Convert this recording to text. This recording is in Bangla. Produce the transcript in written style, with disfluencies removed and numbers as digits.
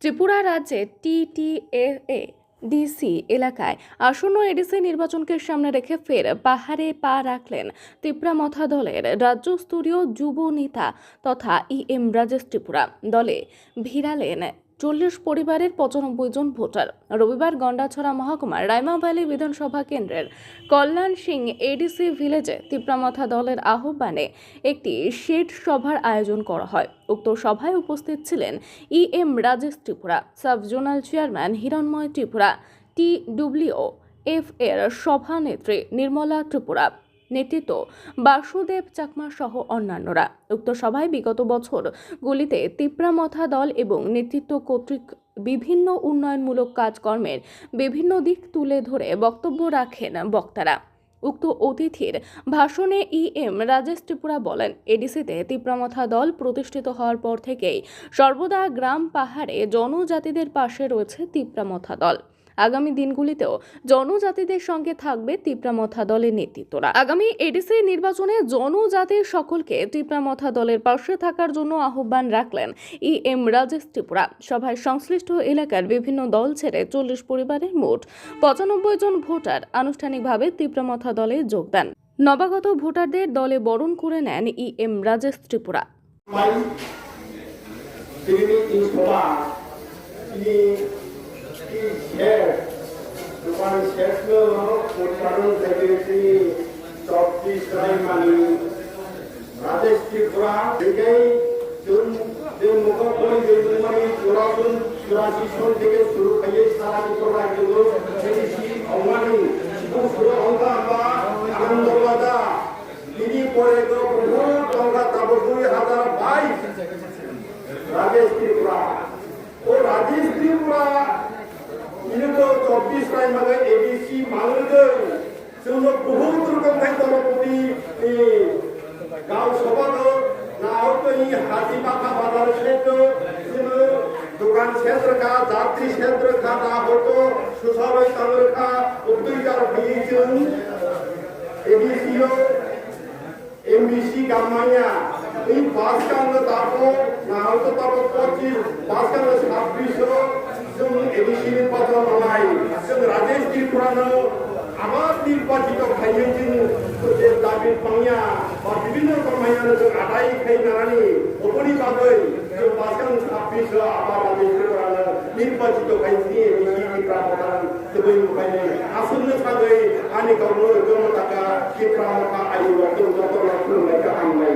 ত্রিপুরা রাজ্যে টিটিএ ডিসি এলাকায় আসন্ন এডিসি নির্বাচনকে সামনে রেখে ফের পাহাড়ে পা রাখলেন তিপ্রামথা দলের রাজ্যস্তরীয় যুব নেতা তথা রাজেশ ত্রিপুরা। দলে ভিড়ালেন 40 পরিবারের 95 জন ভোটার। রবিবার গন্ডাছড়া মহকুমার রাইমা ভ্যালি বিধানসভা কেন্দ্রের কল্যাণ সিং এডিসি ভিলেজে তিপ্রামথা দলের আহ্বানে একটি শেড সভার আয়োজন করা হয়। উক্ত সভায় উপস্থিত ছিলেন Rajesh Tripura, sub zonal chairman Hiranmoy Tripura, TWF এর সভানেত্রী নির্মলা ত্রিপুরা, নেতৃত্ব বাসুদেব চাকমা সহ অন্যান্যরা। উক্ত সভায় বিগত বছরগুলিতে তিপ্রামথা দল এবং নেতৃত্ব কর্তৃক বিভিন্ন উন্নয়নমূলক কাজকর্মের বিভিন্ন দিক তুলে ধরে বক্তব্য রাখেন বক্তারা। উক্ত অতিথির ভাষণে রাজেশ ত্রিপুরা বলেন, এডিসিতে তিপ্রামথা দল প্রতিষ্ঠিত হওয়ার পর থেকেই সর্বদা গ্রাম পাহাড়ে জনজাতিদের পাশে রয়েছে তিপ্রামথা দল। আগামী দিনগুলিতেও জনজাতিদের সঙ্গে থাকবে তিপ্রামথা দলের নেতৃত্বরা। আগামী এডিসি নির্বাচনে জনজাতির সকলকে তিপ্রামথা দলের পাশে থাকার জন্য আহ্বান রাখলেন রাজেশ ত্রিপুরা। সভায় সংশ্লিষ্ট এলাকার বিভিন্ন দল ছেড়ে 40 পরিবারের মোট 95 জন ভোটার আনুষ্ঠানিকভাবে তিপ্রামথা দলে যোগ দেন। নবাগত ভোটারদের দলে বরণ করে নেন রাজেশ ত্রিপুরা। রাজেশ ত্রিপুরা থেকে শুরু হয়ে সারা আনন্দবাদা তিনি পরে বহু টঙ্কা তাব 2022 রাজেশ ত্রিপুরা ও রাজেশ ত্রিপুরা কিন্তু 24 টাইম আগে এডিসি মানুষদের জন্য বহুত রকম দলপতি গাঁও সভা না হতো হাতি পাখা বাজার क्षेत्र दुकान क्षेत्र का जात्री क्षेत्र का ना होतो सुसारय तालुर का उद्योगदार भीजन एडीसीओ एमबीसी गामाया এই বাস কান্দ তারপর না হতো তারপর 25 বাস কান্দ 26 জন এডিসি নির্বাচন হয়ซึ่งরাজেশ ত্রিপুরা আবার নির্বাচিত খাইয়েছেন যে দাবি পাইয়া বা বিভিন্ন কর্মীরা যে আদায় খাই নারানি ওপরি বাদই যে বাসকান 26 আবার রাজেশ ত্রিপুরা নির্বাচিত খাইছি এডিসি ত্রিপুরা তবে উপায়ে আসন্ন সাথে আনি কর্ম জনতাকা ত্রিপুরা আয়ু যত লক্ষ্য লেখা আনলাই